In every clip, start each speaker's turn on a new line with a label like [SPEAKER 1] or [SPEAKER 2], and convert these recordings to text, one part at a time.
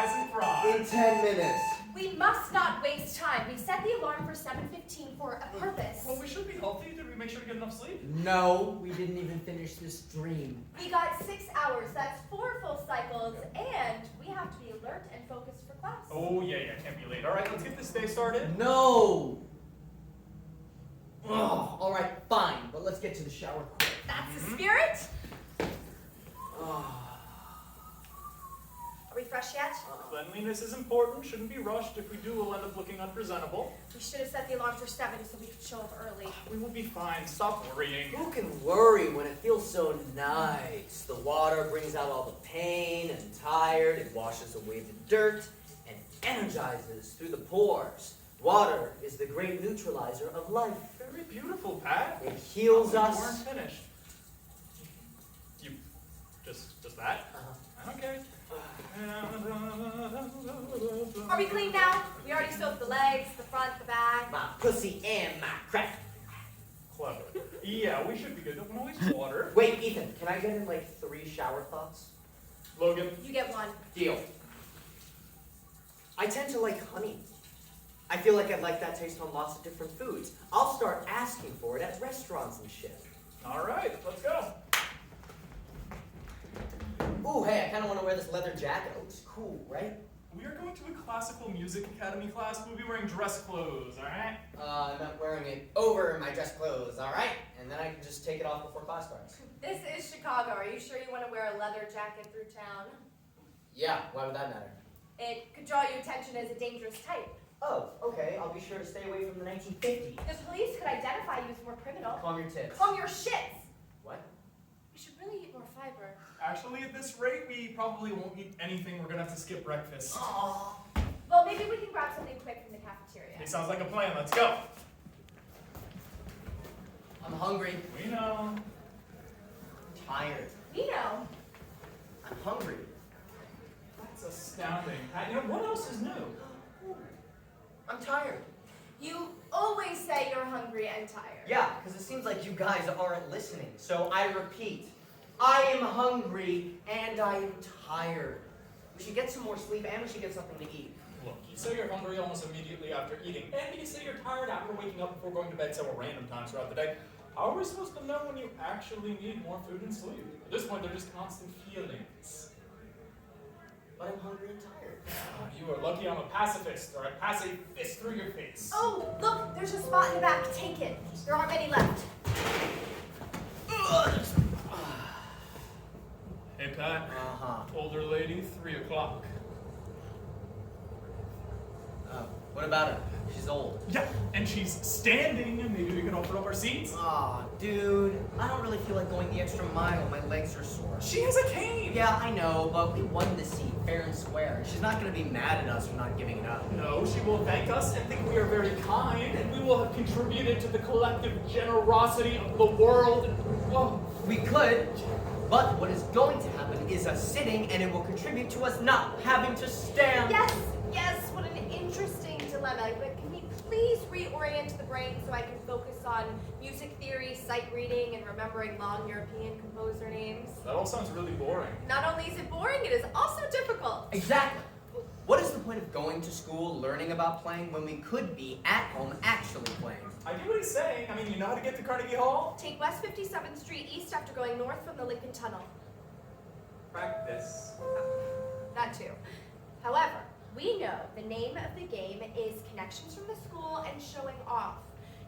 [SPEAKER 1] rise and thrive.
[SPEAKER 2] In 10 minutes.
[SPEAKER 3] We must not waste time. We set the alarm for 7:15 for a purpose.
[SPEAKER 1] Well, we should be healthy. Did we make sure to get enough sleep?
[SPEAKER 2] No, we didn't even finish this dream.
[SPEAKER 3] We got 6 hours. That's 4 full cycles, and we have to be alert and focused for class.
[SPEAKER 1] Oh, yeah, can't be late. All right, let's get this day started.
[SPEAKER 2] No! Oh, all right, fine, but let's get to the shower quick.
[SPEAKER 3] That's the spirit.
[SPEAKER 2] Oh.
[SPEAKER 3] Are we fresh yet?
[SPEAKER 1] Cleanliness is important. Shouldn't be rushed. If we do, we'll end up looking unpresentable.
[SPEAKER 3] We should have set the alarm for 7 so we could show up early.
[SPEAKER 1] We will be fine. Stop worrying.
[SPEAKER 2] Who can worry when it feels so nice? The water brings out all the pain and tired, it washes away the dirt, and energizes through the pores. Water is the great neutralizer of life.
[SPEAKER 1] Very beautiful, Pat.
[SPEAKER 2] It heals us.
[SPEAKER 1] You weren't finished. You, just that? Okay.
[SPEAKER 3] Are we clean now? We already soaked the legs, the front, the back.
[SPEAKER 2] My pussy and my crack.
[SPEAKER 1] Clever. Yeah, we should be good. Don't want to waste water.
[SPEAKER 2] Wait, Ethan, can I get in like 3 shower thoughts?
[SPEAKER 1] Logan.
[SPEAKER 3] You get 1.
[SPEAKER 2] Deal. I tend to like honey. I feel like I'd like that taste on lots of different foods. I'll start asking for it at restaurants and shit.
[SPEAKER 1] All right, let's go.
[SPEAKER 2] Ooh, hey, I kind of want to wear this leather jacket. It looks cool, right?
[SPEAKER 1] We are going to a classical music academy class. We'll be wearing dress clothes, all right?
[SPEAKER 2] I'm not wearing it over my dress clothes, all right? And then I can just take it off before class starts.
[SPEAKER 3] This is Chicago. Are you sure you want to wear a leather jacket through town?
[SPEAKER 2] Yeah, why would that matter?
[SPEAKER 3] It could draw your attention as a dangerous type.
[SPEAKER 2] Oh, okay, I'll be sure to stay away from the 1950s.
[SPEAKER 3] The police could identify you as more criminal.
[SPEAKER 2] Calm your tits.
[SPEAKER 3] Calm your shits!
[SPEAKER 2] What?
[SPEAKER 3] You should really eat more fiber.
[SPEAKER 1] Actually, at this rate, we probably won't eat anything. We're gonna have to skip breakfast.
[SPEAKER 2] Aww.
[SPEAKER 3] Well, maybe we can grab something quick from the cafeteria.
[SPEAKER 1] It sounds like a plan. Let's go.
[SPEAKER 2] I'm hungry.
[SPEAKER 1] We know.
[SPEAKER 2] I'm tired.
[SPEAKER 3] We know.
[SPEAKER 2] I'm hungry.
[SPEAKER 1] That's astounding. You know, what else is new?
[SPEAKER 2] I'm tired.
[SPEAKER 3] You always say you're hungry and tired.
[SPEAKER 2] Yeah, because it seems like you guys aren't listening. So I repeat, I am hungry and I am tired. We should get some more sleep and we should get something to eat.
[SPEAKER 1] Look, you say you're hungry almost immediately after eating, and you say you're tired after waking up before going to bed several random times throughout the day. How are we supposed to know when you actually need more food and sleep? At this point, they're just constant feelings.
[SPEAKER 2] But I'm hungry and tired.
[SPEAKER 1] You are lucky I'm a pacifist, or I pass a fist through your face.
[SPEAKER 3] Oh, look, there's a spot in the back. Take it. There aren't many left.
[SPEAKER 1] Hey, Pat. Older lady, 3 o'clock.
[SPEAKER 2] What about her? She's old.
[SPEAKER 1] Yeah, and she's standing, and maybe we can offer up our seats.
[SPEAKER 2] Aw, dude. I don't really feel like going the extra mile. My legs are sore.
[SPEAKER 1] She has a cane!
[SPEAKER 2] Yeah, I know, but we won the seat fair and square. She's not going to be mad at us for not giving it up.
[SPEAKER 1] No, she will thank us and think we are very kind, and we will have contributed to the collective generosity of the world. Oh.
[SPEAKER 2] We could, but what is going to happen is us sitting, and it will contribute to us not having to stand.
[SPEAKER 3] Yes, what an interesting dilemma. But can we please reorient the brain so I can focus on music theory, sight reading, and remembering long European composer names?
[SPEAKER 1] That all sounds really boring.
[SPEAKER 3] Not only is it boring, it is also difficult.
[SPEAKER 2] Exactly. What is the point of going to school, learning about playing, when we could be at home actually playing?
[SPEAKER 1] I get what he's saying. I mean, you know how to get to Carnegie Hall?
[SPEAKER 3] Take West 57th Street east after going north from the Lincoln Tunnel.
[SPEAKER 1] Practice.
[SPEAKER 3] That too. However, we know the name of the game is Connections from the School and Showing Off.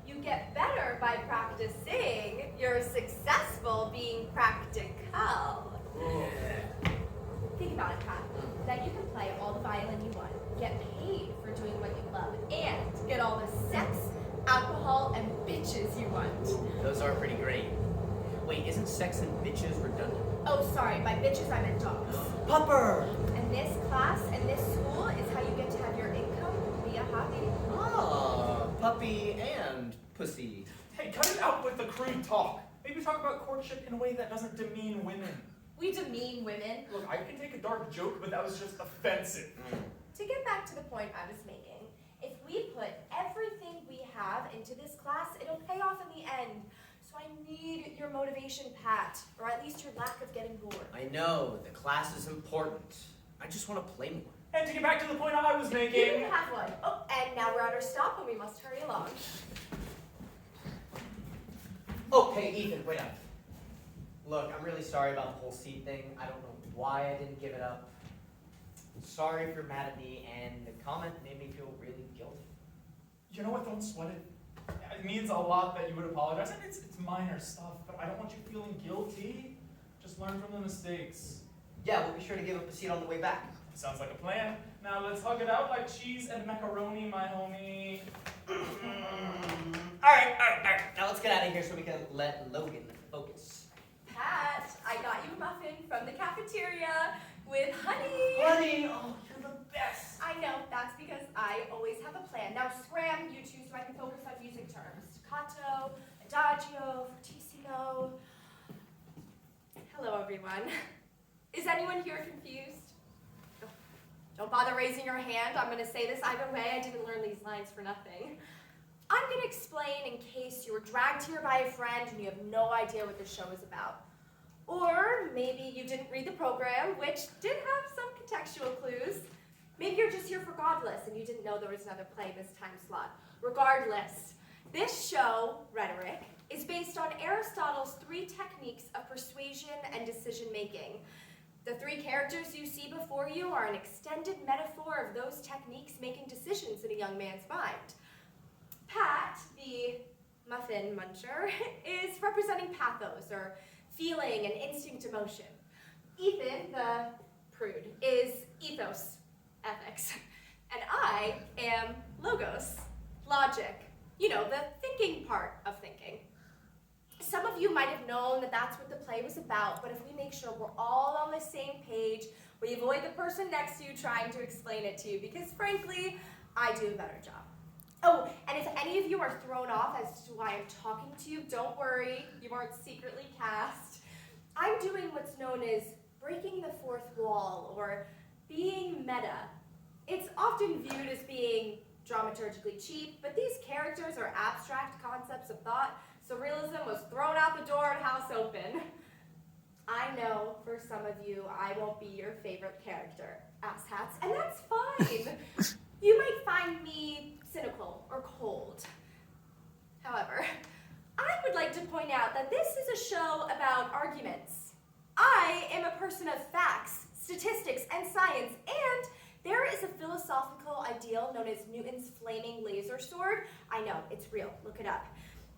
[SPEAKER 3] You get better by practicing. You're successful being practical.
[SPEAKER 2] Yeah.
[SPEAKER 3] Think about it, Pat. That you can play all the violin you want, get paid for doing what you love, and get all the sex, alcohol, and bitches you want.
[SPEAKER 2] Those are pretty great. Wait, isn't sex and bitches redundant?
[SPEAKER 3] Oh, sorry, by bitches I meant dogs.
[SPEAKER 2] Pupper!
[SPEAKER 3] And this class and this school is how you get to have your income via hobby.
[SPEAKER 2] Ah, puppy and pussy.
[SPEAKER 1] Hey, cut it out with the crude talk. Maybe talk about courtship in a way that doesn't demean women.
[SPEAKER 3] We demean women.
[SPEAKER 1] Look, I can take a dark joke, but that was just offensive.
[SPEAKER 3] To get back to the point I was making, if we put everything we have into this class, it'll pay off in the end. So I need your motivation, Pat, or at least your lack of getting bored.
[SPEAKER 2] I know, the class is important. I just want to play more.
[SPEAKER 1] And to get back to the point I was
[SPEAKER 3] You
[SPEAKER 1] making...
[SPEAKER 3] didn't have one. Oh, and now we're at our stop and we must hurry along.
[SPEAKER 2] Okay, Ethan, wait up. Look, I'm really sorry about the whole seat thing. I don't know why I didn't give it up. Sorry if you're mad at me, and the comment made me feel really guilty.
[SPEAKER 1] You know what? Don't sweat it. It means a lot that you would apologize. And it's minor stuff, but I don't want you feeling guilty. Just learn from the mistakes.
[SPEAKER 2] Yeah, we'll be sure to give up a seat on the way back.
[SPEAKER 1] Sounds like a plan. Now let's hug it out like cheese and macaroni, my homie.
[SPEAKER 2] All right. Now let's get out of here so we can let Logan focus.
[SPEAKER 3] Pat, I got you a muffin from the cafeteria with honey.
[SPEAKER 2] Honey, oh, you're the best.
[SPEAKER 3] I know, that's because I always have a plan. Now scram, you two, so I can focus on music terms. Staccato, adagio, fortissimo. Hello, everyone. Is anyone here confused? Don't bother raising your hand. I'm going to say this either way. I didn't learn these lines for nothing. I'm going to explain in case you were dragged here by a friend and you have no idea what this show is about. Or maybe you didn't read the program, which did have some contextual clues. Maybe you're just here for Godless and you didn't know there was another play this time slot. Regardless, this show, Rhetoric, is based on Aristotle's 3 techniques of persuasion and decision-making. The 3 characters you see before you are an extended metaphor of those techniques making decisions in a young man's mind. Pat, the muffin muncher, is representing pathos, or feeling and instinct emotion. Ethan, the prude, is ethos, ethics. And I am logos, logic. You know, the thinking part of thinking. Some of you might have known that that's what the play was about, but if we make sure we're all on the same page, we avoid the person next to you trying to explain it to you, because frankly, I do a better job. Oh, and if any of you are thrown off as to why I'm talking to you, don't worry, you aren't secretly cast. I'm doing what's known as breaking the fourth wall, or being meta. It's often viewed as being dramaturgically cheap, but these characters are abstract concepts of thought, so realism was thrown out the door and house open. I know, for some of you, I won't be your favorite character, asshats, and that's fine. You might find me cynical or cold. However, I would like to point out that this is a show about arguments. I am a person of facts, statistics, and science, and there is a philosophical ideal known as Newton's flaming laser sword. I know, it's real, look it up.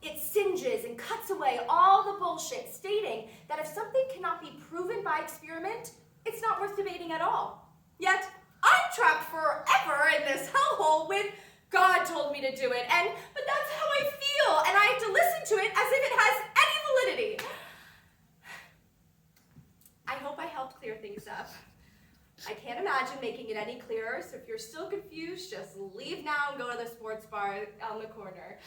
[SPEAKER 3] It singes and cuts away all the bullshit, stating that if something cannot be proven by experiment, it's not worth debating at all. Yet, I'm trapped forever in this hellhole with God told me to do it, but that's how I feel, and I have to listen to it as if it has any validity. I hope I helped clear things up. I can't imagine making it any clearer, so if you're still confused, just leave now and go to the sports bar on the corner.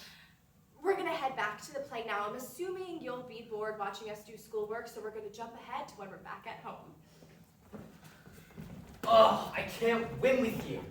[SPEAKER 3] We're gonna head back to the play now. I'm assuming you'll be bored watching us do schoolwork, so we're gonna jump ahead to when we're back at home.
[SPEAKER 2] Oh, I can't win with you.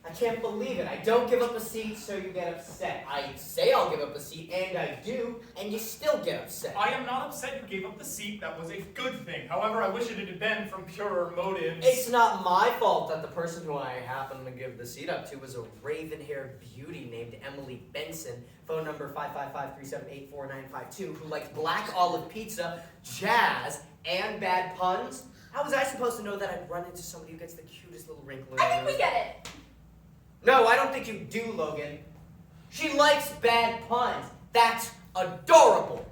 [SPEAKER 2] I can't believe it. I don't give up a seat, so you get upset. I say I'll give up a seat, and I do, and you still get upset.
[SPEAKER 1] I am not upset you gave up the seat. That was a good thing. However, I wish it had been from purer motives.
[SPEAKER 2] It's not my fault that the person who I happened to give the seat up to was a raven-haired beauty named Emily Benson, phone number 555-378-4952, who likes black olive pizza, jazz, and bad puns. How was I supposed to know that I'd run into somebody who gets the cutest little wrinkle in
[SPEAKER 3] I think we get it.
[SPEAKER 2] No, I don't think you do, Logan. She likes bad puns. That's adorable.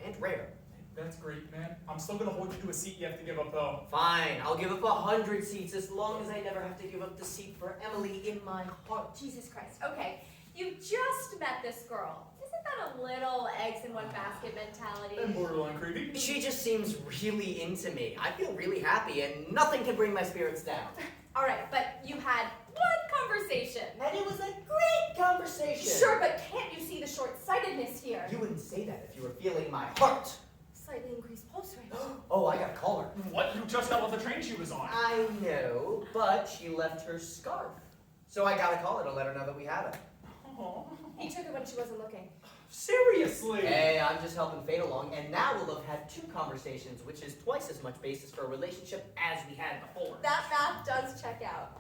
[SPEAKER 2] And rare.
[SPEAKER 1] That's great, man. I'm still gonna hold you to a seat you have to give up, though.
[SPEAKER 2] Fine, I'll give up 100 seats as long as I never have to give up the seat for Emily in my heart.
[SPEAKER 3] Jesus Christ. Okay, you just met this girl. Isn't that a little eggs in one basket mentality?
[SPEAKER 1] And borderline creepy.
[SPEAKER 2] She just seems really into me. I feel really happy and nothing can bring my spirits down.
[SPEAKER 3] All right, but you had one conversation.
[SPEAKER 2] And it was a great conversation.
[SPEAKER 3] Sure, but can't you see the short-sightedness here?
[SPEAKER 2] You wouldn't say that if you were feeling my heart.
[SPEAKER 3] Slightly increased pulse rate.
[SPEAKER 2] Oh, I gotta call her.
[SPEAKER 1] What? You just got off the train she was on.
[SPEAKER 2] I know, but she left her scarf. So I gotta call her to let her know that we have it.
[SPEAKER 1] Oh.
[SPEAKER 3] He took it when she wasn't looking.
[SPEAKER 1] Seriously?
[SPEAKER 2] Hey, I'm just helping fate along, and now we'll have had 2 conversations, which is twice as much basis for a relationship as we had before.
[SPEAKER 3] That math does check out.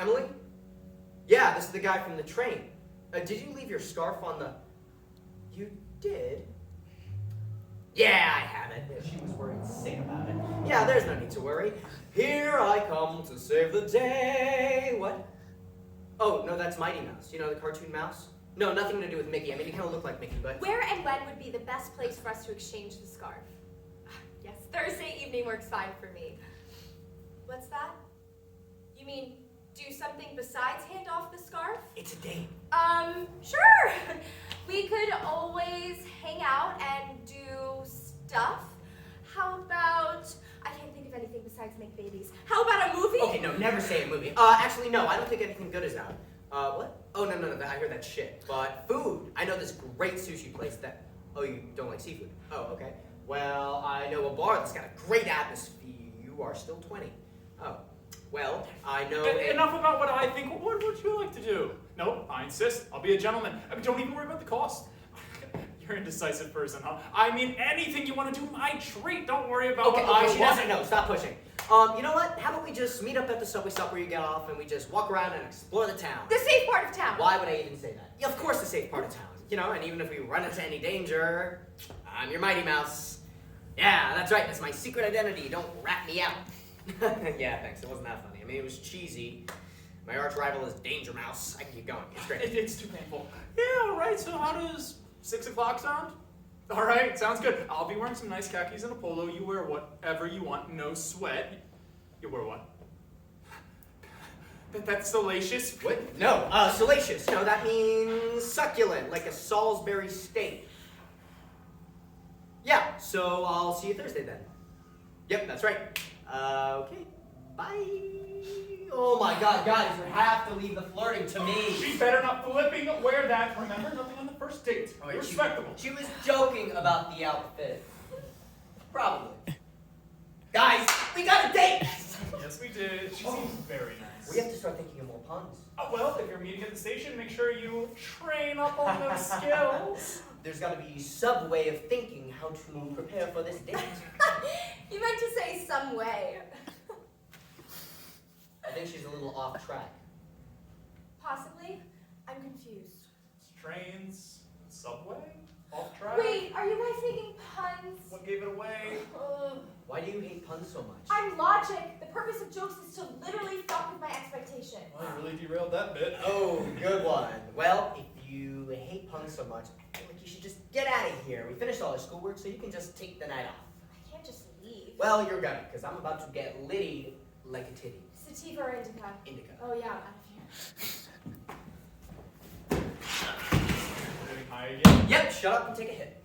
[SPEAKER 2] Emily? Yeah, this is the guy from the train. Did you leave your scarf on the... You did? Yeah, I have it. She was worried sick about it. Yeah, there's no need to worry. Here I come to save the day. What? Oh, no, that's Mighty Mouse. You know, the cartoon mouse? No, nothing to do with Mickey. I mean, he kind of looked like Mickey, but...
[SPEAKER 3] Where and when would be the best place for us to exchange the scarf? Yes, Thursday evening works fine for me. What's that? You mean do something besides hand off the scarf?
[SPEAKER 2] It's a date.
[SPEAKER 3] Sure. We could always hang out and do stuff. How about, I can't think of anything besides make babies. How about a movie?
[SPEAKER 2] Okay, no, never say a movie. Actually, no, I don't think anything good is out. What? Oh, no, I heard that shit. But food. I know this great sushi place that... Oh, you don't like seafood? Oh, okay. Well, I know a bar that's got a great atmosphere. You are still 20. Oh. Well, I know...
[SPEAKER 1] Enough about what I think. What would you like to do? No, I insist. I'll be a gentleman. I mean, don't even worry about the cost. You're an indecisive person, huh? I mean, anything you want to do, my treat. Don't worry about
[SPEAKER 2] Okay,
[SPEAKER 1] what I
[SPEAKER 2] she
[SPEAKER 1] want.
[SPEAKER 2] doesn't know. Stop pushing. You know what? How about we just meet up at the subway stop where you get off and we just walk around and explore the town?
[SPEAKER 3] The safe part of town.
[SPEAKER 2] Why would I even say that? Yeah, of course the safe part of town. You know, and even if we run into any danger, I'm your Mighty Mouse. Yeah, that's right. That's my secret identity. Don't rat me out. Yeah, thanks. It wasn't that funny. I mean, it was cheesy. My arch rival is Danger Mouse. I can keep going. It's great.
[SPEAKER 1] It's too painful. Yeah, all right. So how does 6 o'clock sound? All right, sounds good. I'll be wearing some nice khakis and a polo. You wear whatever you want. No sweat. You wear what? That's salacious.
[SPEAKER 2] What? No, salacious. No, that means succulent, like a Salisbury steak. Yeah, so I'll see you Thursday then. Yep, that's right. Okay, bye. Oh my god, guys, you have to leave the flirting to me.
[SPEAKER 1] She better not flipping wear that. Remember, nothing on the first date.
[SPEAKER 2] Oh, wait,
[SPEAKER 1] Respectable.
[SPEAKER 2] She was joking about the outfit. Probably. Guys, we got a date!
[SPEAKER 1] Yes, we did. She seems very nice.
[SPEAKER 2] We have to start thinking of more puns.
[SPEAKER 1] Oh, well, if you're meeting at the station, make sure you train up on those skills.
[SPEAKER 2] There's got to be some way of thinking how to prepare for this date.
[SPEAKER 3] You meant to say some way.
[SPEAKER 2] I think she's a little off track.
[SPEAKER 3] Possibly. I'm confused.
[SPEAKER 1] Trains, subway, off track.
[SPEAKER 3] Wait, are you guys making puns?
[SPEAKER 1] What gave it away?
[SPEAKER 2] Why do you hate puns so much?
[SPEAKER 3] I'm logic. The purpose of jokes is to literally fuck with my expectation.
[SPEAKER 1] Well, you really derailed that bit.
[SPEAKER 2] Oh, good one. Well, if you hate puns so much, I feel like you should just get out of here. We finished all our schoolwork, so you can just take the night off.
[SPEAKER 3] I can't just leave.
[SPEAKER 2] Well, you're gonna, because I'm about to get litty like a titty.
[SPEAKER 3] Sativa or indica?
[SPEAKER 2] Indica.
[SPEAKER 3] Oh yeah, out of here.
[SPEAKER 1] Getting high again?
[SPEAKER 2] Yep, shut up and take a hit.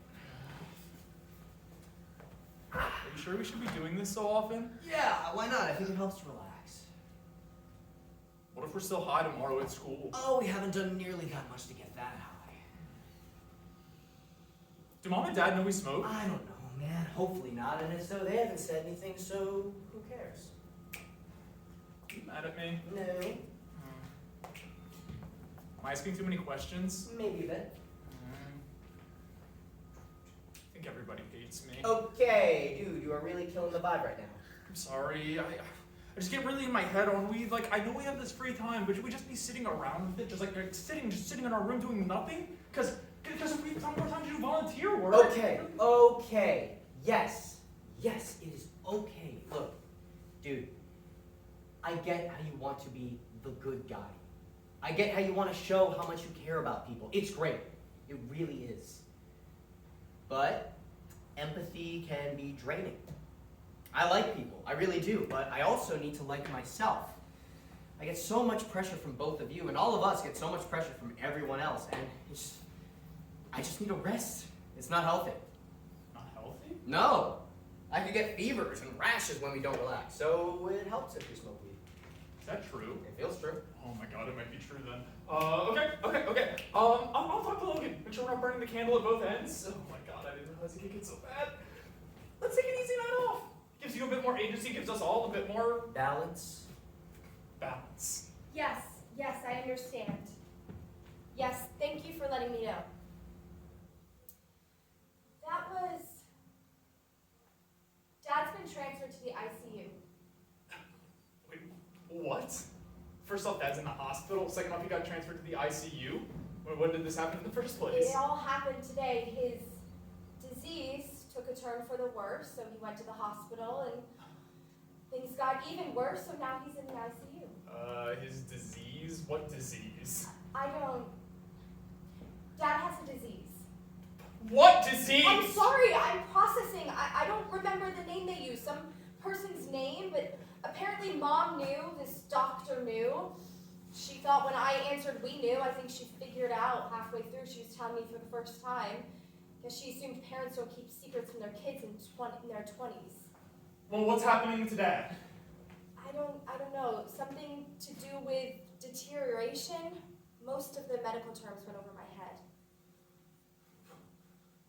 [SPEAKER 1] Are you sure we should be doing this so often?
[SPEAKER 2] Yeah, why not? I think it helps to relax.
[SPEAKER 1] What if we're still high tomorrow at school?
[SPEAKER 2] Oh, we haven't done nearly that much to get that high.
[SPEAKER 1] Do Mom and Dad know we smoke?
[SPEAKER 2] I don't know, man. Hopefully not, and if so, they haven't said anything, so who cares?
[SPEAKER 1] You mad at me?
[SPEAKER 2] No,
[SPEAKER 1] Am I asking too many questions?
[SPEAKER 2] maybe a bit.
[SPEAKER 1] I think everybody hates me.
[SPEAKER 2] Okay, dude, you are really killing the vibe right now.
[SPEAKER 1] I'm sorry. I just get really in my head on I know we have this free time, but should we just be sitting around with it? Just sitting in our room doing nothing? Because if we have more time to do volunteer work.
[SPEAKER 2] Okay. Yes, it is okay. Look, dude, I get how you want to be the good guy. I get how you want to show how much you care about people. It's great. It really is. But empathy can be draining. I like people, I really do, but I also need to like myself. I get so much pressure from both of you, and all of us get so much pressure from everyone else, and I just need a rest. It's not healthy.
[SPEAKER 1] Not healthy?
[SPEAKER 2] No. I could get fevers and rashes when we don't relax, so it helps if we smoke weed.
[SPEAKER 1] Is that true?
[SPEAKER 2] It feels true.
[SPEAKER 1] Oh my god, it might be true then. Okay. I'll talk to Logan. Make sure we're not burning the candle at both ends. Oh my god, I didn't realize it could get so bad. Let's take an easy night off. Gives you a bit more agency, gives us all a bit more
[SPEAKER 2] Balance.
[SPEAKER 1] balance.
[SPEAKER 3] Yes, I understand. Yes, thank you for letting me know. Dad's been transferred to the ICU.
[SPEAKER 1] Wait, what? First off, Dad's in the hospital. Second off, he got transferred to the ICU. When did this happen in the first place?
[SPEAKER 3] It all happened today. His disease took a turn for the worse, so he went to the hospital, and things got even worse, so now he's in the ICU.
[SPEAKER 1] His disease? What disease?
[SPEAKER 3] Dad has a disease.
[SPEAKER 1] What disease?
[SPEAKER 3] I'm sorry, I'm processing. I don't remember the name they used. Some person's name, but apparently Mom knew, this doctor knew. She thought when I answered we knew, I think she figured out halfway through. She was telling me for the first time. Because she assumed parents don't keep secrets from their kids in their 20s.
[SPEAKER 1] Well, what's happening to Dad?
[SPEAKER 3] I don't know. Something to do with deterioration. Most of the medical terms went over my head.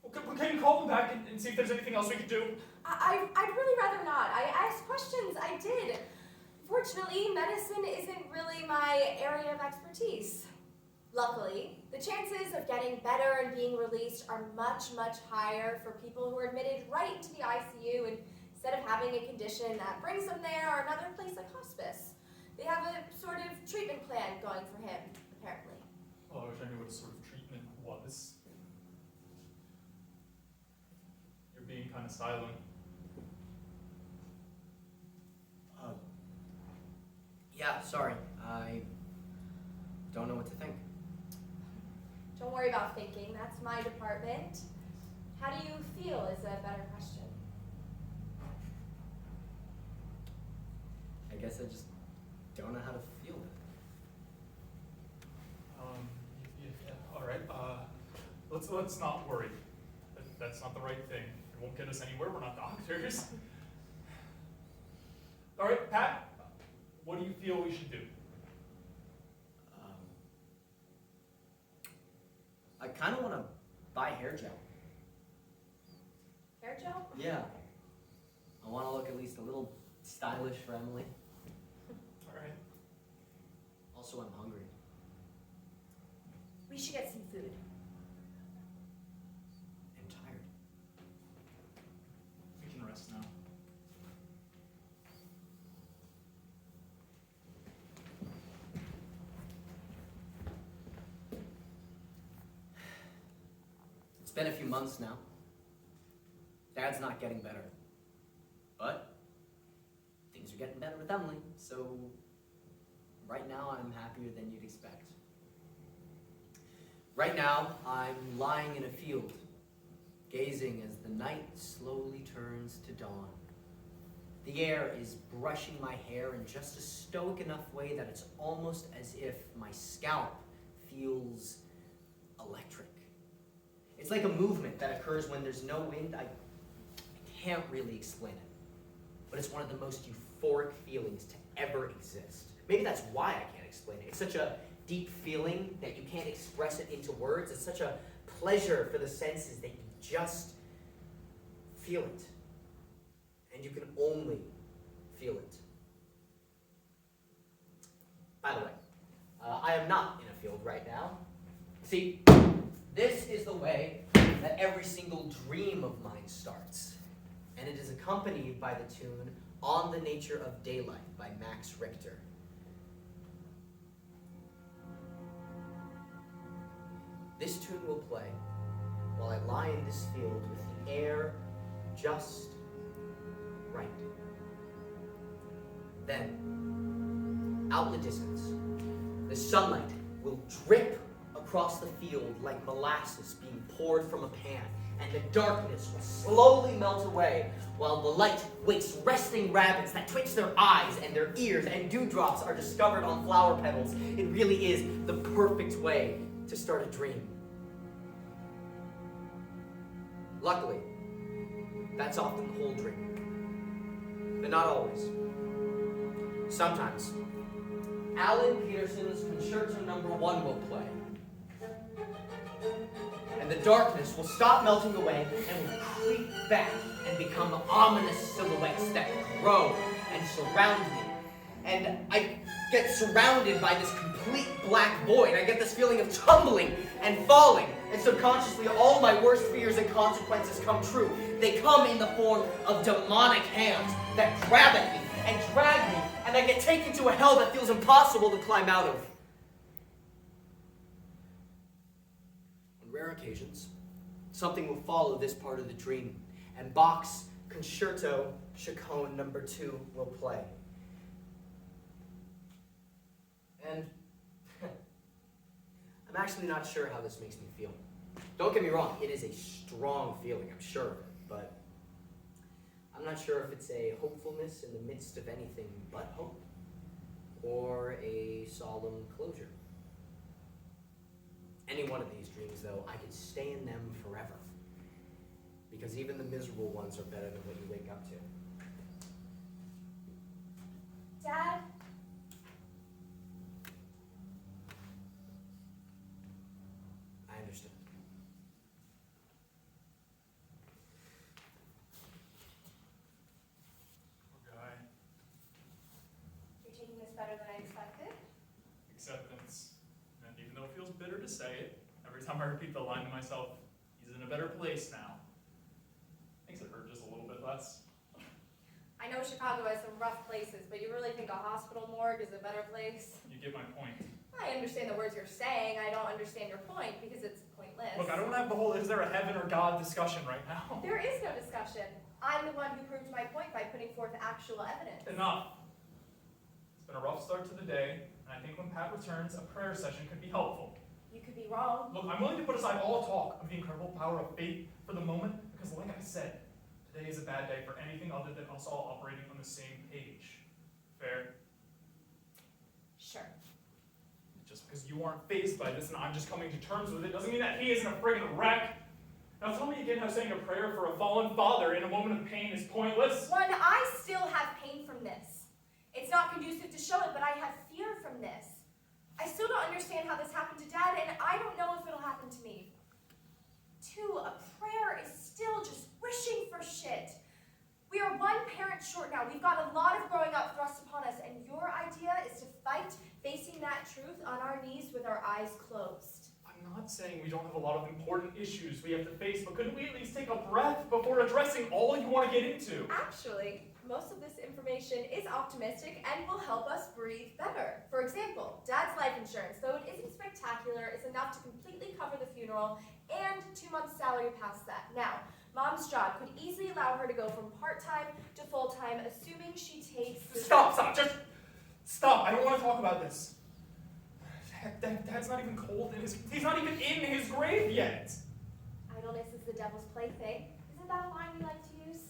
[SPEAKER 1] Well, can you call him back and see if there's anything else we could do?
[SPEAKER 3] I'd really rather not. I asked questions. I did. Fortunately, medicine isn't really my area of expertise. Luckily, the chances of getting better and being released are much, much higher for people who are admitted right into the ICU instead of having a condition that brings them there or another place like hospice. They have a sort of treatment plan going for him, apparently.
[SPEAKER 1] Oh, I wish I knew what a sort of treatment was. You're being kind of silent.
[SPEAKER 2] Yeah, sorry. I don't know what to think.
[SPEAKER 3] Don't worry about thinking. That's my department. How do you feel is a better question.
[SPEAKER 2] I guess I just don't know how to feel it.
[SPEAKER 1] Yeah, all right. Let's not worry. That's not the right thing. It won't get us anywhere. We're not doctors. All right, Pat. What do you feel we should do?
[SPEAKER 2] I kind of want to buy hair gel.
[SPEAKER 3] Hair gel?
[SPEAKER 2] Yeah. I want to look at least a little stylish for Emily.
[SPEAKER 1] All right.
[SPEAKER 2] Also, I'm hungry.
[SPEAKER 3] We should get some food.
[SPEAKER 2] I'm tired.
[SPEAKER 1] We can rest now.
[SPEAKER 2] It's been a few months now. Dad's not getting better. But things are getting better with Emily, so right now I'm happier than you'd expect. Right now, I'm lying in a field, gazing as the night slowly turns to dawn. The air is brushing my hair in just a stoic enough way that it's almost as if my scalp feels electric. It's like a movement that occurs when there's no wind. I can't really explain it, but it's one of the most euphoric feelings to ever exist. Maybe that's why I can't explain it. It's such a deep feeling that you can't express it into words. It's such a pleasure for the senses that you just feel it. And you can only feel it. By the way, I am not in a field right now. See, this is the way that every single dream of mine starts. And it is accompanied by the tune On the Nature of Daylight by Max Richter. This tune will play while I lie in this field with the air just right. Then, out in the distance, the sunlight will drip across the field like molasses being poured from a pan, and the darkness will slowly melt away while the light wakes resting rabbits that twitch their eyes and their ears, and dewdrops are discovered on flower petals. It really is the perfect way to start a dream. Luckily, that's often the whole dream, but not always. Sometimes, Alan Peterson's Concerto No. 1 will play, and the darkness will stop melting away and will creep back and become ominous silhouettes that grow and surround me and I get surrounded by this complete black void. I get this feeling of tumbling and falling, and subconsciously all my worst fears and consequences come true. They come in the form of demonic hands that grab at me and drag me, and I get taken to a hell that feels impossible to climb out of. On rare occasions, something will follow this part of the dream, and Bach's Concerto Chaconne No. 2 will play. And I'm actually not sure how this makes me feel. Don't get me wrong, it is a strong feeling, I'm sure of it, but I'm not sure if it's a hopefulness in the midst of anything but hope, or a solemn closure. Any one of these dreams, though, I could stay in them forever, because even the miserable ones are better than what you wake up to.
[SPEAKER 3] Dad?
[SPEAKER 2] I understand.
[SPEAKER 1] Poor guy.
[SPEAKER 3] You're taking this better than I expected?
[SPEAKER 1] Acceptance. And even though it feels bitter to say it, every time I repeat the line to myself, he's in a better place now, makes it hurt just a little bit less.
[SPEAKER 3] I know Chicago has some rough places, but you really think a hospital morgue is a better place?
[SPEAKER 1] You get my point.
[SPEAKER 3] I understand the words you're saying. I don't understand your point because it's pointless.
[SPEAKER 1] Look, I don't have the whole is there a heaven or God discussion right now.
[SPEAKER 3] There is no discussion. I'm the one who proved my point by putting forth actual evidence.
[SPEAKER 1] Enough. It's been a rough start to the day, and I think when Pat returns, a prayer session could be helpful.
[SPEAKER 3] You could be wrong.
[SPEAKER 1] Look, I'm willing to put aside all talk of the incredible power of faith for the moment, because like I said, today is a bad day for anything other than us all operating on the same page. Fair?
[SPEAKER 3] Sure.
[SPEAKER 1] Just because you aren't fazed by this and I'm just coming to terms with it doesn't mean that he isn't a friggin' wreck. Now tell me again how saying a prayer for a fallen father in a moment of pain is pointless.
[SPEAKER 3] One, I still have pain from this. It's not conducive to show it, but I have fear from this. I still don't understand how this happened to Dad, and I don't know if it'll happen to me. Two, a prayer is still just wishing for shit. We are one parent short now. We've got a lot of growing up thrust upon us, and your idea is to fight facing that truth on our knees with our eyes closed.
[SPEAKER 1] I'm not saying we don't have a lot of important issues we have to face, but couldn't we at least take a breath before addressing all you want to get into?
[SPEAKER 3] Actually, most of this information is optimistic and will help us breathe better. For example, Dad's life insurance, though it isn't spectacular, is enough to completely cover the funeral and 2 months' salary past that. Now, Mom's job could easily allow her to go from part-time to full-time, assuming she takes...
[SPEAKER 1] Stop, just stop. I don't want to talk about this. Dad's not even cold in he's not even in his grave yet.
[SPEAKER 3] Idleness is the devil's plaything. Isn't that a line we like to use?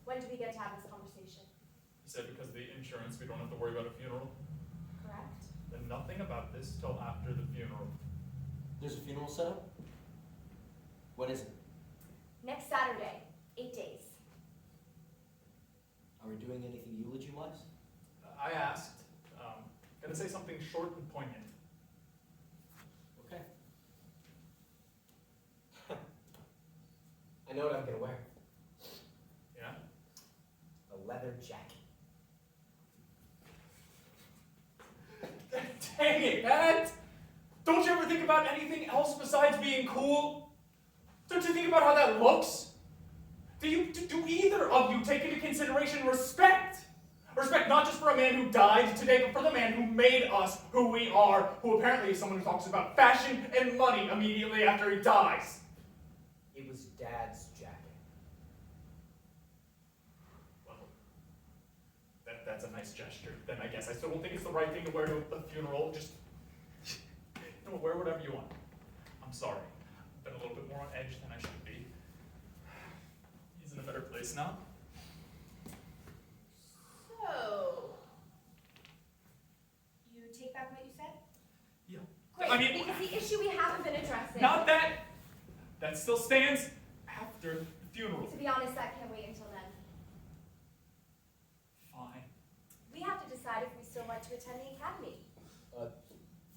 [SPEAKER 3] When do we get to have this conversation?
[SPEAKER 1] You said because of the insurance we don't have to worry about a funeral?
[SPEAKER 3] Correct.
[SPEAKER 1] Then nothing about this till after the funeral.
[SPEAKER 2] There's a funeral set up? When is it?
[SPEAKER 3] Next Saturday, 8 days.
[SPEAKER 2] Are we doing anything eulogy-wise?
[SPEAKER 1] I asked. Gonna say something short and poignant.
[SPEAKER 2] Okay. I know what I'm gonna wear.
[SPEAKER 1] Yeah?
[SPEAKER 2] A leather jacket.
[SPEAKER 1] Dang it, Dad! Don't you ever think about anything else besides being cool? Don't you think about how that looks? Do either of you take into consideration respect? Respect not just for a man who died today, but for the man who made us who we are, who apparently is someone who talks about fashion and money immediately after he dies.
[SPEAKER 2] It was Dad's jacket.
[SPEAKER 1] Well, that's a nice gesture. Then I guess I still don't think it's the right thing to wear to a funeral. Just, wear whatever you want. I'm sorry. I've been a little bit more on edge than I should be. He's in a better place now.
[SPEAKER 3] So, you take back what you said?
[SPEAKER 1] Yeah.
[SPEAKER 3] Great,
[SPEAKER 1] I mean,
[SPEAKER 3] because the issue we haven't been addressing.
[SPEAKER 1] Not that. That still stands after the funeral.
[SPEAKER 3] To be honest, that can't wait until then.
[SPEAKER 1] Fine.
[SPEAKER 3] We have to decide if we still want to attend the academy.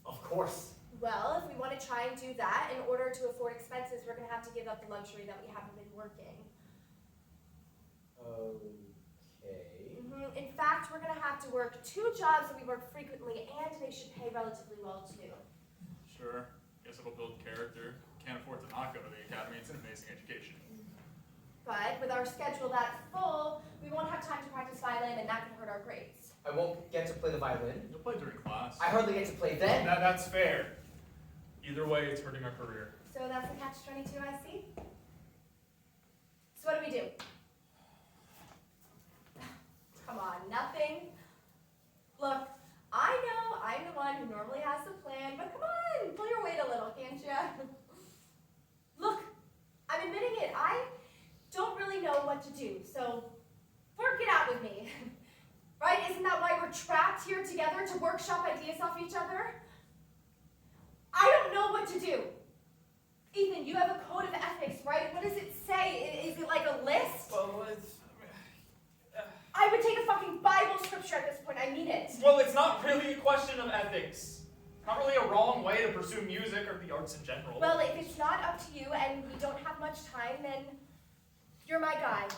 [SPEAKER 2] Of course.
[SPEAKER 3] Well, if we want to try and do that, in order to afford expenses, we're going to have to give up the luxury that we haven't been working. In fact, we're going to have to work 2 jobs that we work frequently, and they should pay relatively well, too.
[SPEAKER 1] Sure. Guess it'll build character. Can't afford to not go to the academy. It's an amazing education.
[SPEAKER 3] But with our schedule that full, we won't have time to practice violin, and that could hurt our grades.
[SPEAKER 2] I won't get to play the violin.
[SPEAKER 1] You'll play during class.
[SPEAKER 2] I hardly get to play then.
[SPEAKER 1] That's fair. Either way, it's hurting our career.
[SPEAKER 3] So that's a catch-22, I see. So what do we do? Come on, nothing. Look, I know I'm the one who normally has the plan, but come on, pull your weight a little, can't you? Look, I'm admitting it. I don't really know what to do, so work it out with me. Right? Isn't that why we're trapped here together, to workshop ideas off each other? I don't know what to do. Ethan, you have a code of ethics, right? What does it say? Is it like a list?
[SPEAKER 1] Well,
[SPEAKER 3] I would take a fucking Bible scripture at this point. I mean it.
[SPEAKER 1] Well, it's not really a question of ethics. Not really a wrong way to pursue music or the arts in general.
[SPEAKER 3] Well, if it's not up to you and we don't have much time, then you're my guide.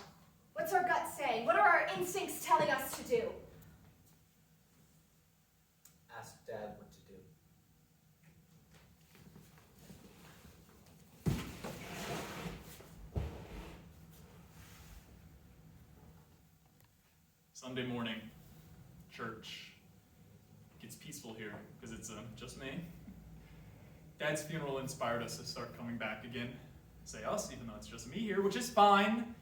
[SPEAKER 3] What's our gut saying? What are our instincts telling us to do?
[SPEAKER 2] Ask Dad what to do.
[SPEAKER 1] Sunday morning, church. It's peaceful here because it's just me. Dad's funeral inspired us to start coming back again. Say us, even though it's just me here, which is fine.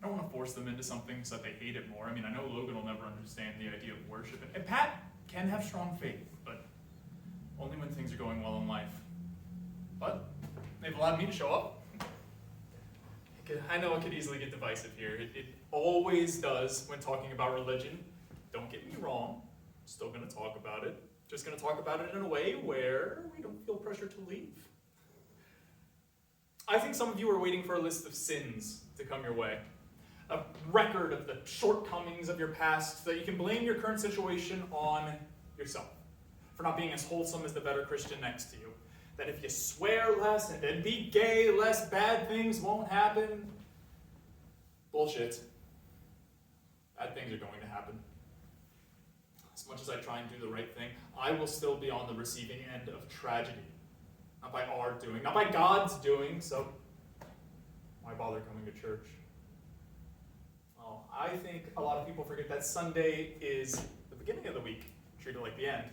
[SPEAKER 1] I don't want to force them into something so that they hate it more. I mean, I know Logan will never understand the idea of worship. And Pat can have strong faith, but only when things are going well in life. But they've allowed me to show up. I know it could easily get divisive here. It always does when talking about religion. Don't get me wrong. I'm still going to talk about it. Just going to talk about it in a way where we don't feel pressure to leave. I think some of you are waiting for a list of sins to come your way. A record of the shortcomings of your past so that you can blame your current situation on yourself for not being as wholesome as the better Christian next to you. That if you swear less and then be gay less, bad things won't happen. Bullshit. Bad things are going to happen. As much as I try and do the right thing, I will still be on the receiving end of tragedy. Not by our doing, not by God's doing, so why bother coming to church? Well, I think a lot of people forget that Sunday is the beginning of the week, treat it like the end.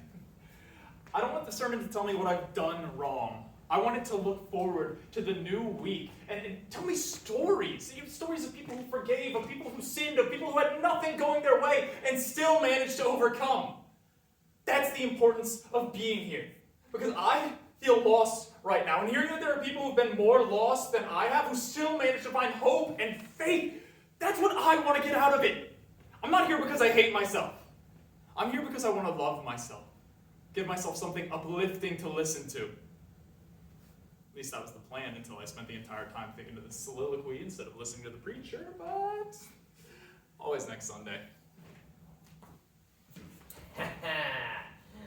[SPEAKER 1] I don't want the sermon to tell me what I've done wrong. I want it to look forward to the new week and tell me stories. Stories of people who forgave, of people who sinned, of people who had nothing going their way and still managed to overcome. That's the importance of being here. Because I feel lost right now. And hearing that there are people who've been more lost than I have, who still manage to find hope and faith, that's what I want to get out of it. I'm not here because I hate myself. I'm here because I want to love myself. Give myself something uplifting to listen to. At least that was the plan until I spent the entire time thinking to the soliloquy instead of listening to the preacher, but always next Sunday.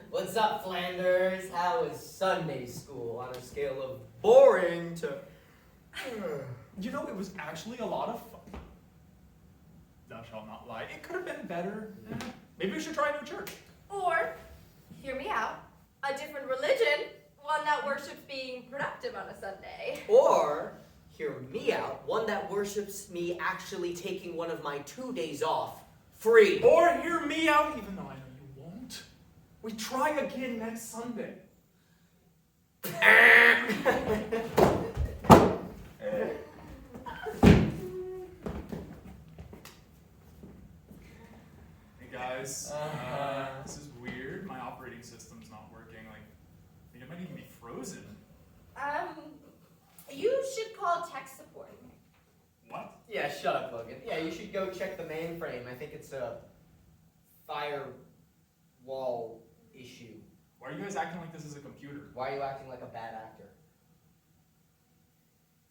[SPEAKER 2] What's up, Flanders? How was Sunday school on a scale of boring to...
[SPEAKER 1] You know, it was actually a lot of fun. Thou shalt not lie. It could have been better. Maybe we should try a new church.
[SPEAKER 3] Or, hear me out, a different religion, one that worships being productive on a Sunday.
[SPEAKER 2] Or, hear me out, one that worships me actually taking one of my 2 days off free.
[SPEAKER 1] Or hear me out, even though I know you won't. We try again next Sunday. Hey guys, this is weird. My operating system's not working. It might even be frozen.
[SPEAKER 3] You should call tech support.
[SPEAKER 1] What?
[SPEAKER 2] Yeah, shut up, Logan. Yeah, you should go check the mainframe. I think it's a firewall issue.
[SPEAKER 1] Why are you guys acting like this is a computer?
[SPEAKER 2] Why are you acting like a bad actor?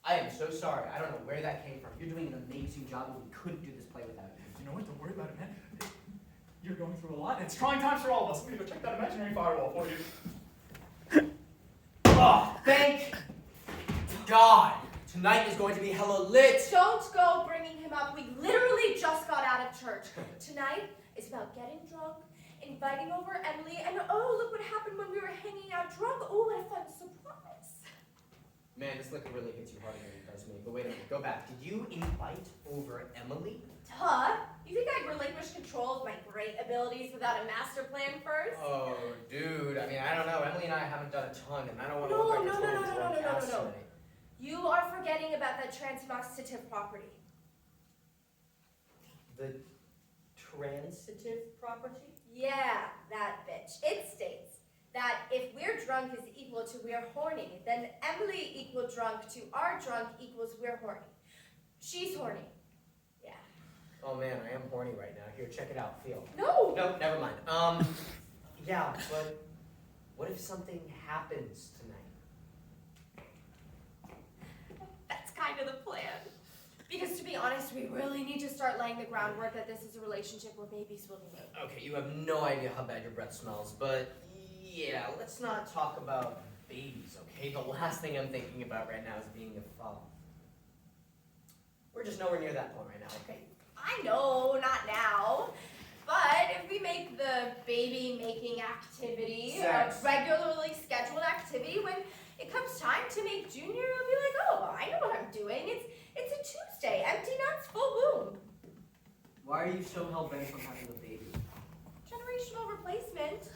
[SPEAKER 2] I am so sorry. I don't know where that came from. You're doing an amazing job, and we couldn't do this play without you.
[SPEAKER 1] You know what? Don't worry about it, man. You're going through a lot, and it's trying times for all of us. I'm going to go check that imaginary firewall for you.
[SPEAKER 2] Oh, thank God. Tonight is going to be hella lit.
[SPEAKER 3] Don't go bringing him up. We literally just got out of church. Tonight is about getting drunk, inviting over Emily, and oh, look what happened when we were hanging out drunk. Oh, what a fun surprise.
[SPEAKER 2] Man, this liquor really hits you harder than it does me. But wait a minute, go back. Did you invite over Emily?
[SPEAKER 3] Duh. You think I'd relinquish control of my great abilities without a master plan first?
[SPEAKER 2] Oh, dude. I mean, I don't know. Emily and I haven't done a ton, and I don't want to
[SPEAKER 3] No,
[SPEAKER 2] look like
[SPEAKER 3] no,
[SPEAKER 2] a
[SPEAKER 3] no,
[SPEAKER 2] total
[SPEAKER 3] no, no,
[SPEAKER 2] drunk
[SPEAKER 3] no, no,
[SPEAKER 2] ass
[SPEAKER 3] no, no.
[SPEAKER 2] tonight.
[SPEAKER 3] You are forgetting about that transitive property.
[SPEAKER 2] The transitive property?
[SPEAKER 3] Yeah, that bitch. It states that if we're drunk is equal to we're horny, then Emily equal drunk to our drunk equals we're horny. She's horny. Yeah.
[SPEAKER 2] Oh man, I am horny right now. Here, check it out. Feel.
[SPEAKER 3] No!
[SPEAKER 2] No, never mind. Yeah, but what if something happens tonight?
[SPEAKER 3] That's kind of the plan. Because to be honest, we really need to start laying the groundwork that this is a relationship where babies will be made.
[SPEAKER 2] Okay, you have no idea how bad your breath smells, but yeah, let's not talk about babies, okay? The last thing I'm thinking about right now is being a father. We're just nowhere near that point right now, okay?
[SPEAKER 3] I know, not now. But if we make the baby-making activity
[SPEAKER 2] Sex.
[SPEAKER 3] a regularly scheduled activity, when it comes time to make Junior, you'll be like, oh, I know what I'm doing. It's a Tuesday, empty nuts, full boom.
[SPEAKER 2] Why are you so hell-bent on having a baby?
[SPEAKER 3] Generational replacement.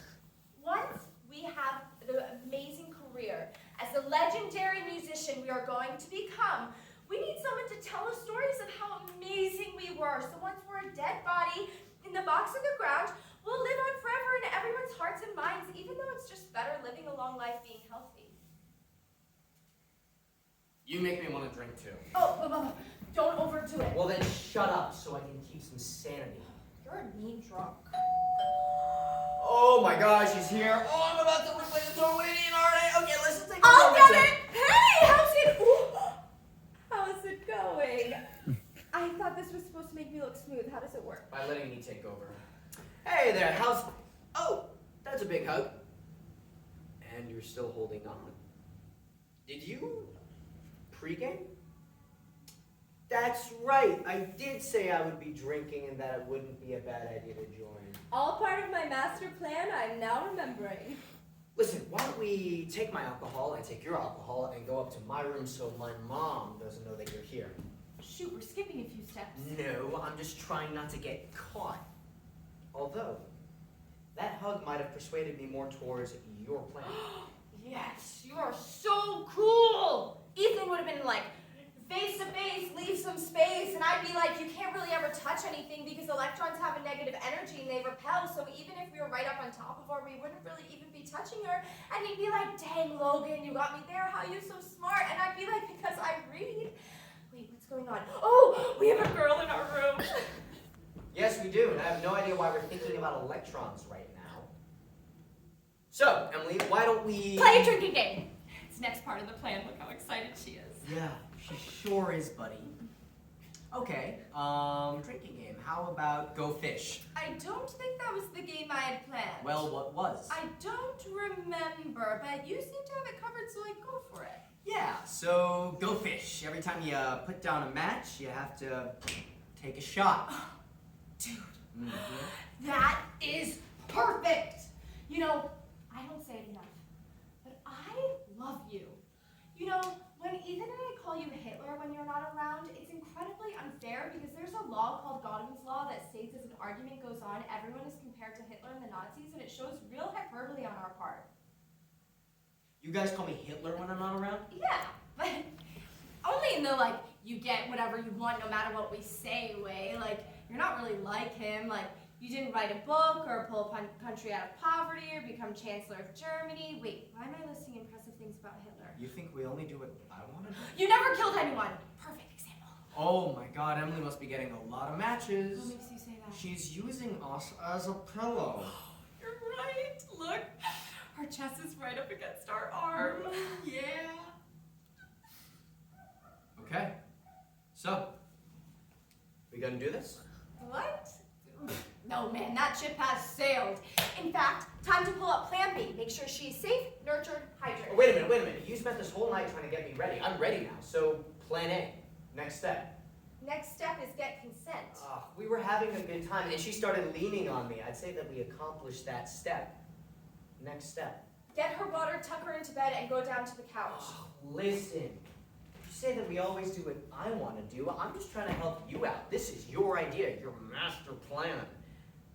[SPEAKER 3] Once we have the amazing career as the legendary musician we are going to become, we need someone to tell us stories of how amazing we were. So once we're a dead body in the box of the ground, we'll live on forever in everyone's hearts and minds, even though it's just better living a long life being healthy.
[SPEAKER 2] You make me want to drink too.
[SPEAKER 3] Oh, don't overdo it.
[SPEAKER 2] Well then shut up so I can keep some sanity.
[SPEAKER 3] You're a mean drunk.
[SPEAKER 2] Oh my gosh, he's here. Oh, I'm about to replace the Torwadian, aren't I? Okay, let's take a
[SPEAKER 3] I'll
[SPEAKER 2] moment
[SPEAKER 3] get
[SPEAKER 2] to-
[SPEAKER 3] it! Hey, how's it going? I thought this was supposed to make me look smooth. How does it work?
[SPEAKER 2] By letting me take over. Hey there, how's... Oh, that's a big hug. And you're still holding on. Did you pregame? That's right. I did say I would be drinking and that it wouldn't be a bad idea to join.
[SPEAKER 3] All part of my master plan, I'm now remembering.
[SPEAKER 2] Listen, why don't we take my alcohol and take your alcohol and go up to my room so my mom doesn't know that you're here?
[SPEAKER 3] Shoot, we're skipping a few steps.
[SPEAKER 2] No, I'm just trying not to get caught. Although, that hug might have persuaded me more towards your plan.
[SPEAKER 3] Yes, you are so cool! Ethan would have been like, face to face, leave some space, and I'd be like, you can't really ever touch anything because electrons have a negative energy and they repel, so even if we were right up on top of her, we wouldn't really even be touching her. And he'd be like, dang, Logan, you got me there, how are you so smart? And I'd be like, because I read. Wait, what's going on? Oh, we have a girl in our room.
[SPEAKER 2] Yes, we do, and I have no idea why we're thinking about electrons right now. So, Emily, why don't we...
[SPEAKER 3] Play a drinking game. It's next part of the plan. Look how excited she is.
[SPEAKER 2] Yeah, she sure is, buddy. Okay, drinking game. How about go fish?
[SPEAKER 3] I don't think that was the game I had planned.
[SPEAKER 2] Well, what was?
[SPEAKER 3] I don't remember, but you seem to have it covered, so I go for it.
[SPEAKER 2] Yeah, so go fish. Every time you put down a match, you have to take a shot.
[SPEAKER 3] Dude,
[SPEAKER 2] Mm-hmm.
[SPEAKER 3] that is perfect. You know, I don't say it enough, but I love you. You know, when Ethan and I call you Hitler when you're not around, it's incredibly unfair because there's a law called Godwin's Law that states as an argument goes on, everyone is compared to Hitler and the Nazis, and it shows real hyperbole on our part.
[SPEAKER 2] You guys call me Hitler when I'm not around?
[SPEAKER 3] Yeah, but only in the, like, you get whatever you want no matter what we say way. Like, you're not really like him. Like, you didn't write a book or pull a country out of poverty or become Chancellor of Germany. Wait, why am I listing impressive things about Hitler?
[SPEAKER 2] You think we only do what I want to do?
[SPEAKER 3] You never killed anyone. Perfect example.
[SPEAKER 2] Oh my god, Emily must be getting a lot of matches.
[SPEAKER 3] What makes you say that?
[SPEAKER 2] She's using us as a pillow.
[SPEAKER 3] You're right. Look, our chest is right up against our arm.
[SPEAKER 2] Yeah. Okay. So, we gonna do this?
[SPEAKER 3] What? No, man, that ship has sailed. In fact, time to pull up Plan B. Make sure she's safe, nurtured, hydrated.
[SPEAKER 2] Oh, wait a minute. You spent this whole night trying to get me ready. I'm ready now, so Plan A. Next step.
[SPEAKER 3] Next step is get consent.
[SPEAKER 2] We were having a good time, and she started leaning on me. I'd say that we accomplished that step. Next step.
[SPEAKER 3] Get her water, tuck her into bed, and go down to the couch.
[SPEAKER 2] Listen. You say that we always do what I want to do. I'm just trying to help you out. This is your idea, your master plan.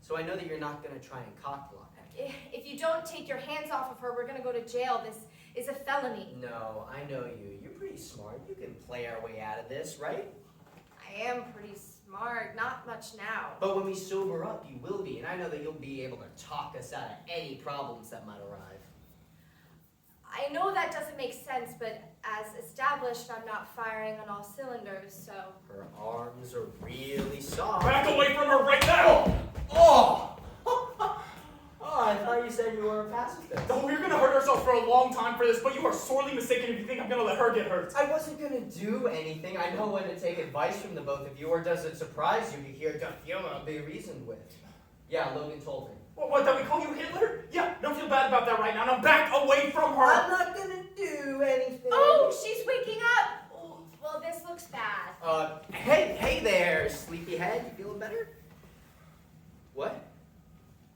[SPEAKER 2] So I know that you're not going to try and cockblock it.
[SPEAKER 3] If you don't take your hands off of her, we're gonna go to jail. This is a felony.
[SPEAKER 2] No, I know you. You're pretty smart. You can play our way out of this, right?
[SPEAKER 3] I am pretty smart. Not much now.
[SPEAKER 2] But when we sober up, you will be. And I know that you'll be able to talk us out of any problems that might arrive.
[SPEAKER 3] I know that doesn't make sense, but as established, I'm not firing on all cylinders, so...
[SPEAKER 2] Her arms are really soft.
[SPEAKER 1] Back away from her right now!
[SPEAKER 2] Oh! Oh, I thought you said you were a pacifist.
[SPEAKER 1] Oh, we're gonna hurt ourselves for a long time for this, but you are sorely mistaken if you think I'm gonna let her get hurt.
[SPEAKER 2] I wasn't gonna do anything. I know when to take advice from the both of you, or does it surprise you to hear Dafila be reasoned with? Yeah, Logan told me.
[SPEAKER 1] What, that we call you Hitler? Yeah, don't feel bad about that right now. Now back away from her!
[SPEAKER 2] I'm not gonna do anything.
[SPEAKER 3] Oh, she's waking up! Oh, well, this looks bad.
[SPEAKER 2] Hey there, sleepyhead. You feeling better? What?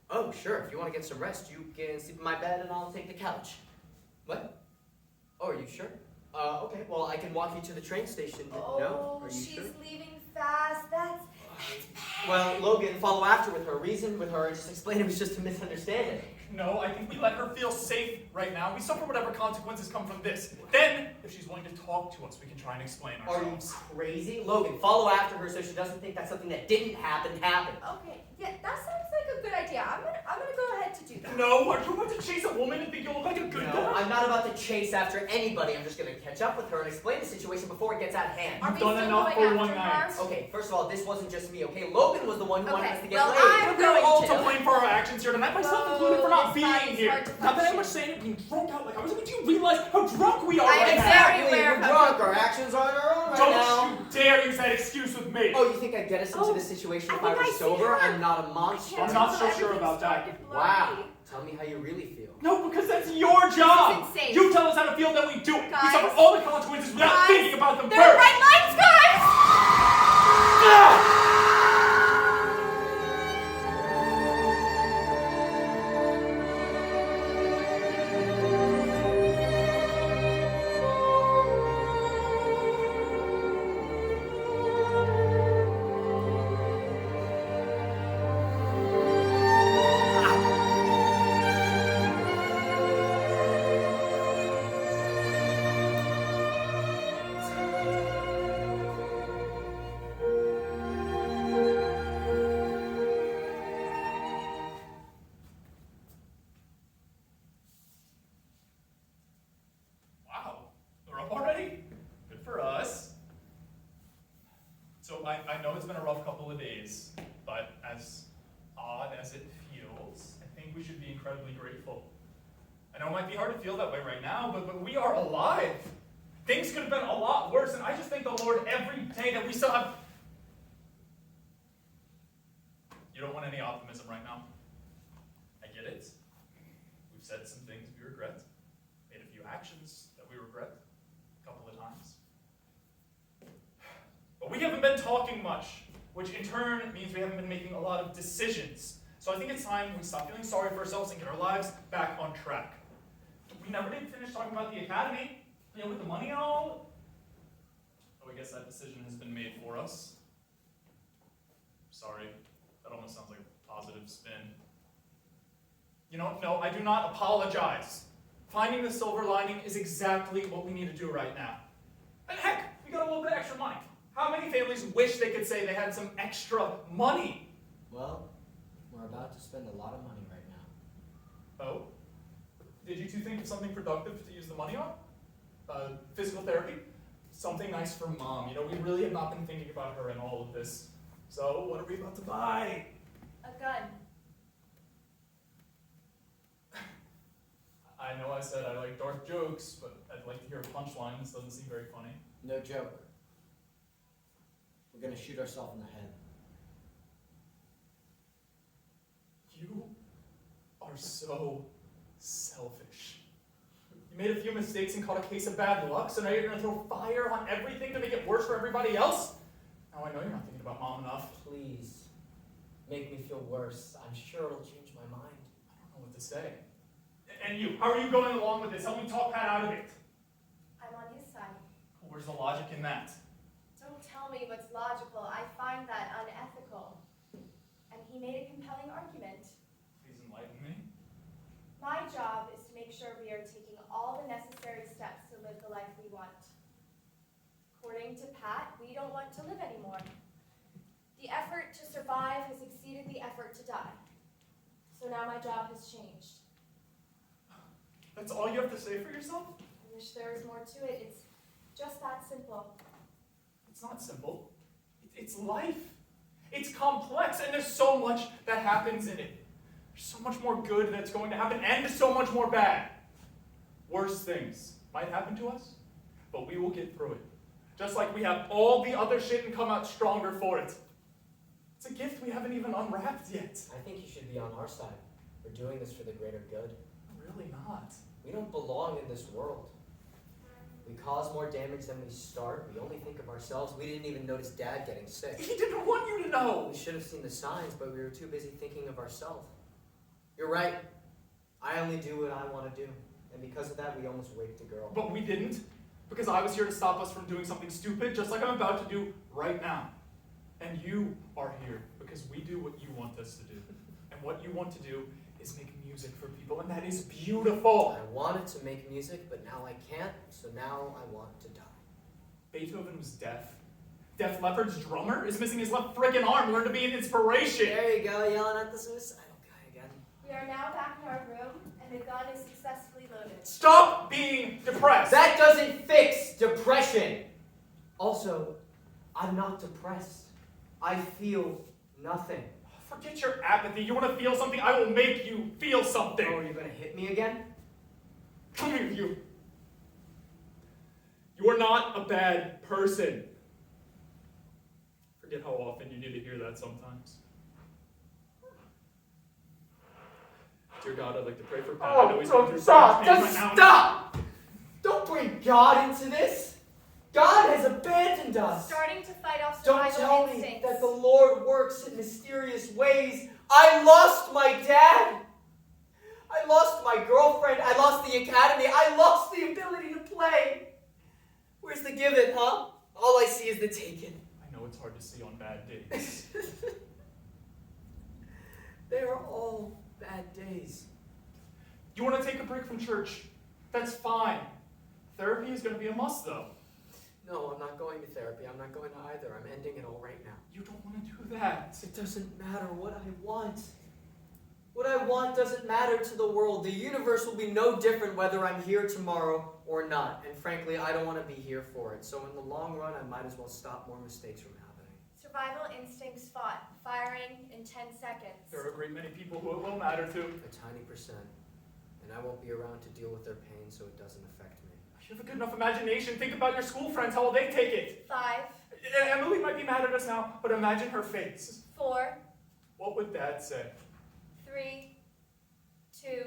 [SPEAKER 2] Oh, sure. If you want to get some rest, you can sleep in my bed and I'll take the couch. What? Oh, are you sure? Okay. Well, I can walk you to the train station. No? Are you
[SPEAKER 3] she's
[SPEAKER 2] sure?
[SPEAKER 3] leaving fast. That's bad.
[SPEAKER 2] Well, Logan, follow after with her. Reason with her and just explain it was just a misunderstanding.
[SPEAKER 1] No, I think we let her feel safe right now. We suffer whatever consequences come from this. Then, if she's willing to talk to us, we can try and explain
[SPEAKER 2] Are you
[SPEAKER 1] ourselves.
[SPEAKER 2] crazy? Logan, follow after her so she doesn't think that something that didn't happen happened.
[SPEAKER 3] Okay, yeah, that sounds like a good idea. I'm gonna go ahead to do that.
[SPEAKER 1] No, are you about to chase a woman and think you'll look like a good
[SPEAKER 2] No,
[SPEAKER 1] guy?
[SPEAKER 2] I'm not about to chase after anybody. I'm just going to catch up with her and explain the situation before it gets out of hand.
[SPEAKER 3] Are
[SPEAKER 1] You've
[SPEAKER 3] we
[SPEAKER 1] done
[SPEAKER 3] still
[SPEAKER 1] enough
[SPEAKER 3] going
[SPEAKER 1] for one
[SPEAKER 3] after
[SPEAKER 1] night.
[SPEAKER 3] her?
[SPEAKER 2] Okay, first of all, this wasn't just me, okay? Logan was the one who wanted
[SPEAKER 3] Okay,
[SPEAKER 2] us to get
[SPEAKER 3] well,
[SPEAKER 2] laid.
[SPEAKER 3] I'm
[SPEAKER 1] We're all
[SPEAKER 3] going
[SPEAKER 1] to
[SPEAKER 3] to.
[SPEAKER 1] blame for our actions here tonight, myself included, for not
[SPEAKER 3] Oh,
[SPEAKER 1] being
[SPEAKER 3] it's
[SPEAKER 1] here.
[SPEAKER 3] hard to
[SPEAKER 1] Not that I'm
[SPEAKER 3] function.
[SPEAKER 1] much saying it being drunk out like I was. I mean, do you realize how drunk we are
[SPEAKER 3] I
[SPEAKER 1] right
[SPEAKER 3] am
[SPEAKER 1] now?
[SPEAKER 3] very aware
[SPEAKER 2] we're
[SPEAKER 3] of how
[SPEAKER 2] drunk. Our actions aren't our own right
[SPEAKER 1] Don't
[SPEAKER 2] now.
[SPEAKER 1] you dare use that excuse with me.
[SPEAKER 2] Oh, you think I'd get us into
[SPEAKER 3] Oh,
[SPEAKER 2] this situation
[SPEAKER 3] I
[SPEAKER 2] if I
[SPEAKER 3] think
[SPEAKER 2] were
[SPEAKER 3] I see
[SPEAKER 2] sober?
[SPEAKER 3] her.
[SPEAKER 2] I'm not a monster.
[SPEAKER 1] I'm not so sure about that.
[SPEAKER 2] Wow. Tell me how you really feel.
[SPEAKER 1] No, because that's your job.
[SPEAKER 3] This isn't safe.
[SPEAKER 1] You tell us how to feel, then we do it. We
[SPEAKER 3] Guys.
[SPEAKER 1] suffer all the consequences without
[SPEAKER 3] Guys.
[SPEAKER 1] thinking about them
[SPEAKER 3] There are
[SPEAKER 1] first.
[SPEAKER 3] red lights, guys!
[SPEAKER 1] Ah! Wow, we're up already? Good for us. So I know it's been a rough couple of days, but as odd as it feels, I think we should be incredibly grateful. I know it might be hard to feel that way right now, but we are alive. Things could have been a lot worse, and I just thank the Lord every day that we still have... You don't want any optimism right now. I get it. We've said some things we regret, made a few actions that we regret a couple of times. But we haven't been talking much, which in turn means we haven't been making a lot of decisions. So I think it's time we stop feeling sorry for ourselves and get our lives back on track. We never did finish talking about the academy, with the money and all. Oh, I guess that decision has been made for us. Sorry, that almost sounds like a positive spin. No, I do not apologize. Finding the silver lining is exactly what we need to do right now. And heck, we got a little bit of extra money. How many families wish they could say they had some extra money?
[SPEAKER 2] Well, we're about to spend a lot of money right now.
[SPEAKER 1] Oh? Did you two think of something productive to use the money on? Physical therapy? Something nice for Mom. We really have not been thinking about her in all of this. So, what are we about to buy?
[SPEAKER 3] A gun.
[SPEAKER 1] I know I said I like dark jokes, but I'd like to hear a punchline. This doesn't seem very funny.
[SPEAKER 2] No joke. We're gonna shoot ourselves in the head.
[SPEAKER 1] You are so selfish. You made a few mistakes and caught a case of bad luck, so now you're going to throw fire on everything to make it worse for everybody else? Now I know you're not thinking about Mom enough.
[SPEAKER 2] Please, make me feel worse. I'm sure it'll change my mind.
[SPEAKER 1] I don't know what to say. And you, how are you going along with this? Help me talk Pat out of it.
[SPEAKER 3] I'm on his side.
[SPEAKER 1] Where's the logic in that?
[SPEAKER 3] Don't tell me what's logical. I find that unethical. And he made a compelling argument.
[SPEAKER 1] Please enlighten me.
[SPEAKER 3] My job is to make sure we are taking all the necessary steps to live the life we want. According to Pat, we don't want to live anymore. The effort to survive has exceeded the effort to die. So now my job has changed.
[SPEAKER 1] That's all you have to say for yourself?
[SPEAKER 3] I wish there was more to it. It's just that simple.
[SPEAKER 1] It's not simple. It's life. It's complex, and there's so much that happens in it. There's so much more good that's going to happen, and so much more bad. Worse things might happen to us, but we will get through it. Just like we have all the other shit and come out stronger for it. It's a gift we haven't even unwrapped yet.
[SPEAKER 2] I think you should be on our side. We're doing this for the greater good.
[SPEAKER 1] Really not.
[SPEAKER 2] We don't belong in this world. We cause more damage than we start. We only think of ourselves. We didn't even notice Dad getting sick.
[SPEAKER 1] He didn't want you to know.
[SPEAKER 2] We should have seen the signs, but we were too busy thinking of ourselves. You're right. I only do what I want to do. And because of that, we almost raped a girl.
[SPEAKER 1] But we didn't. Because I was here to stop us from doing something stupid, just like I'm about to do right now. And you are here because we do what you want us to do. And what you want to do is make music for people, and that is beautiful.
[SPEAKER 2] I wanted to make music, but now I can't, so now I want to die.
[SPEAKER 1] Beethoven was deaf. Def Leppard's drummer is missing his left friggin' arm. Learn to be an inspiration.
[SPEAKER 2] There you go, yelling at the suicidal guy again.
[SPEAKER 3] We are now back in our room, and the gun is successfully loaded.
[SPEAKER 1] Stop being depressed.
[SPEAKER 2] That doesn't fix depression. Also, I'm not depressed. I feel nothing.
[SPEAKER 1] Forget your apathy. You want to feel something? I will make you feel something.
[SPEAKER 2] Oh, are you going to hit me again?
[SPEAKER 1] Come here, you. You are not a bad person. Forget how often you need to hear that sometimes. Dear God, I'd like to pray for Pat. I know he's going through so much pain right now.
[SPEAKER 2] Stop! Don't bring God into this. God has abandoned us.
[SPEAKER 3] Starting to fight off
[SPEAKER 2] Don't
[SPEAKER 3] survival
[SPEAKER 2] tell me
[SPEAKER 3] instincts.
[SPEAKER 2] that the Lord works in mysterious ways. I lost my dad. I lost my girlfriend. I lost the academy. I lost the ability to play. Where's the given, huh? All I see is the taken.
[SPEAKER 1] I know it's hard to see on bad days.
[SPEAKER 2] They are all bad days.
[SPEAKER 1] You want to take a break from church? That's fine. Therapy is going to be a must, though.
[SPEAKER 2] No, I'm not going to therapy. I'm not going to either. I'm ending it all right now.
[SPEAKER 1] You don't want to do that.
[SPEAKER 2] It doesn't matter what I want. What I want doesn't matter to the world. The universe will be no different whether I'm here tomorrow or not. And frankly, I don't want to be here for it. So in the long run, I might as well stop more mistakes from happening.
[SPEAKER 3] Survival instincts fought, firing in 10 seconds.
[SPEAKER 1] There are a great many people who it will matter to.
[SPEAKER 2] A tiny percent. And I won't be around to deal with their pain, so it doesn't affect me.
[SPEAKER 1] You have a good enough imagination. Think about your school friends. How will they take it?
[SPEAKER 3] 5,
[SPEAKER 1] Emily might be mad at us now, but imagine her face.
[SPEAKER 3] 4,
[SPEAKER 1] What would Dad say?
[SPEAKER 3] 3, 2,